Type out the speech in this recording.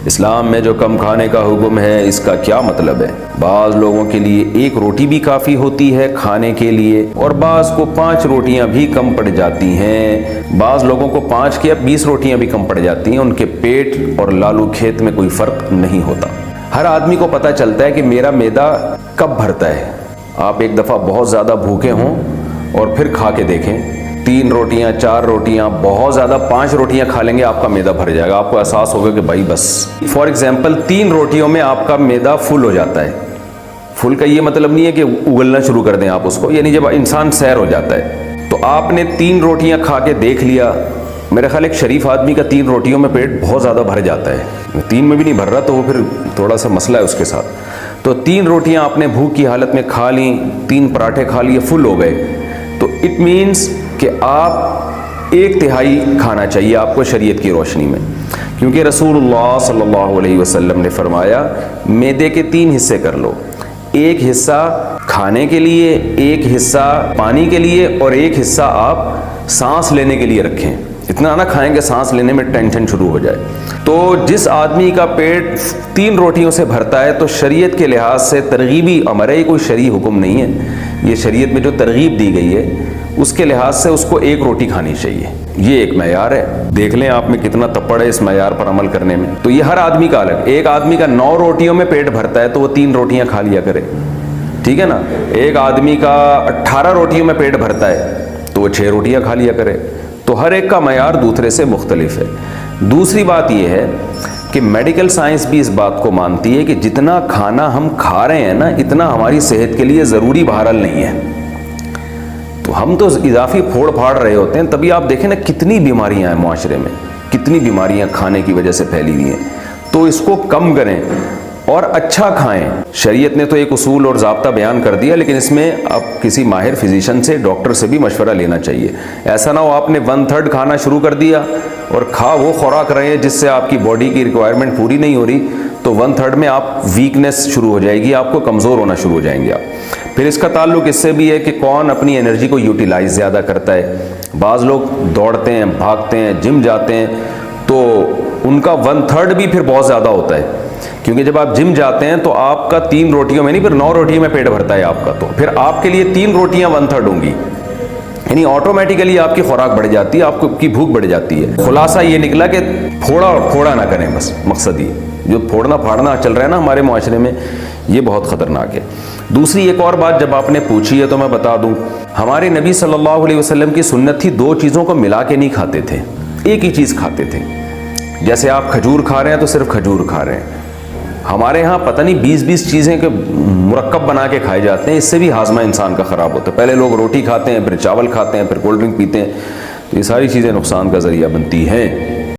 اسلام میں جو کم کھانے کا حکم ہے اس کا کیا مطلب ہے؟ بعض لوگوں کے لیے ایک روٹی بھی کافی ہوتی ہے کھانے کے لیے، اور بعض کو 5 روٹیاں بھی کم پڑ جاتی ہیں۔ بعض لوگوں کو 5 یا 20 روٹیاں بھی کم پڑ جاتی ہیں، ان کے پیٹ اور لالو کھیت میں کوئی فرق نہیں ہوتا۔ ہر آدمی کو پتہ چلتا ہے کہ میرا معدہ کب بھرتا ہے۔ آپ ایک دفعہ بہت زیادہ بھوکے ہوں اور پھر کھا کے دیکھیں، 3 روٹیاں 4 روٹیاں، بہت زیادہ 5 روٹیاں کھا لیں گے، آپ کا معدہ بھر جائے گا، آپ کو احساس ہوگا کہ بھائی بس۔ فار ایگزامپل 3 روٹیوں میں آپ کا معدہ فل ہو جاتا ہے۔ فل کا یہ مطلب نہیں ہے کہ اگلنا شروع کر دیں آپ اس کو، یعنی جب انسان سیر ہو جاتا ہے۔ تو آپ نے 3 روٹیاں کھا کے دیکھ لیا، میرا خیال ایک شریف آدمی کا 3 روٹیوں میں پیٹ بہت زیادہ بھر جاتا ہے، 3 میں بھی نہیں بھر رہا تو وہ پھر تھوڑا سا مسئلہ ہے اس کے ساتھ۔ تو 3 روٹیاں آپ نے بھوک کی حالت میں کھا لیں، 3 پراٹھے کھا لیے، فل ہو گئے، تو اٹ مینس کہ آپ 1/3 کھانا چاہیے آپ کو شریعت کی روشنی میں، کیونکہ رسول اللہ صلی اللہ علیہ وسلم نے فرمایا معدے کے 3 حصے کر لو، 1 حصہ کھانے کے لیے، 1 حصہ پانی کے لیے، اور 1 حصہ آپ سانس لینے کے لیے رکھیں۔ اتنا نہ کھائیں کہ سانس لینے میں ٹینشن شروع ہو جائے۔ تو جس آدمی کا پیٹ 3 روٹیوں سے بھرتا ہے تو شریعت کے لحاظ سے ترغیبی امر ہے، کوئی شرعی حکم نہیں ہے، یہ شریعت میں جو ترغیب دی گئی ہے اس کے لحاظ سے اس کو 1 روٹی کھانی چاہیے، یہ ایک معیار ہے۔ دیکھ لیں آپ میں کتنا تپڑ ہے اس معیار پر عمل کرنے میں۔ تو یہ ہر آدمی کا الگ، ایک آدمی کا 9 روٹیوں میں پیٹ بھرتا ہے تو وہ 3 روٹیاں کھا لیا کرے، ٹھیک ہے نا۔ ایک آدمی کا 18 روٹیوں میں پیٹ بھرتا ہے تو وہ 6 روٹیاں کھا لیا کرے۔ تو ہر ایک کا معیار دوسرے سے مختلف ہے۔ دوسری بات یہ ہے کہ میڈیکل سائنس بھی اس بات کو مانتی ہے کہ جتنا کھانا ہم کھا رہے ہیں نا، اتنا ہماری صحت کے لیے ضروری بہرحال نہیں ہے۔ تو ہم تو اضافی پھوڑ پھاڑ رہے ہوتے ہیں، تبھی آپ دیکھیں نا کتنی بیماریاں ہیں معاشرے میں، کتنی بیماریاں کھانے کی وجہ سے پھیلی ہوئی ہیں۔ تو اس کو کم کریں اور اچھا کھائیں۔ شریعت نے تو ایک اصول اور ضابطہ بیان کر دیا، لیکن اس میں اب کسی ماہر فزیشین سے، ڈاکٹر سے بھی مشورہ لینا چاہیے۔ ایسا نہ ہو آپ نے 1/3 کھانا شروع کر دیا اور کھا وہ خوراک رہے ہیں جس سے آپ کی باڈی کی ریکوائرمنٹ پوری نہیں ہو رہی، تو 1/3 میں آپ ویکنس شروع ہو جائے گی، آپ کو کمزور ہونا شروع ہو جائیں گے آپ۔ پھر اس کا تعلق اس سے بھی ہے کہ کون اپنی انرجی کو یوٹیلائز زیادہ کرتا ہے۔ بعض لوگ دوڑتے ہیں، بھاگتے ہیں، جم جاتے ہیں، تو ان کا 1/3 بھی پھر بہت زیادہ ہوتا ہے، کیونکہ جب آپ جم جاتے ہیں تو آپ کا 3 روٹیوں میں نہیں، پھر 9 روٹیوں میں پیٹ بھرتا ہے آپ کا، تو پھر آپ کے لیے 3 روٹیاں 1/3 ہوں گی، یعنی آٹومیٹیکلی آپ کی خوراک بڑھ جاتی ہے، آپ کی بھوک بڑھ جاتی ہے۔ خلاصہ یہ نکلا کہ پھوڑا اور پھوڑا نہ کریں، بس مقصد یہ جو پھوڑنا پھاڑنا چل رہا ہے نا ہمارے معاشرے میں، یہ بہت خطرناک ہے۔ دوسری ایک اور بات جب آپ نے پوچھی ہے تو میں بتا دوں، ہمارے نبی صلی اللہ علیہ وسلم کی سنت تھی 2 چیزوں کو ملا کے نہیں کھاتے تھے، ایک ہی چیز کھاتے تھے۔ جیسے آپ کھجور کھا رہے ہیں تو صرف کھجور کھا رہے ہیں، ہمارے ہاں پتہ نہیں 20 چیزیں کے مرکب بنا کے کھائے جاتے ہیں، اس سے بھی ہاضمہ انسان کا خراب ہوتا ہے۔ پہلے لوگ روٹی کھاتے ہیں، پھر چاول کھاتے ہیں، پھر کولڈ ڈرنک پیتے ہیں، تو یہ ساری چیزیں نقصان کا ذریعہ بنتی ہیں۔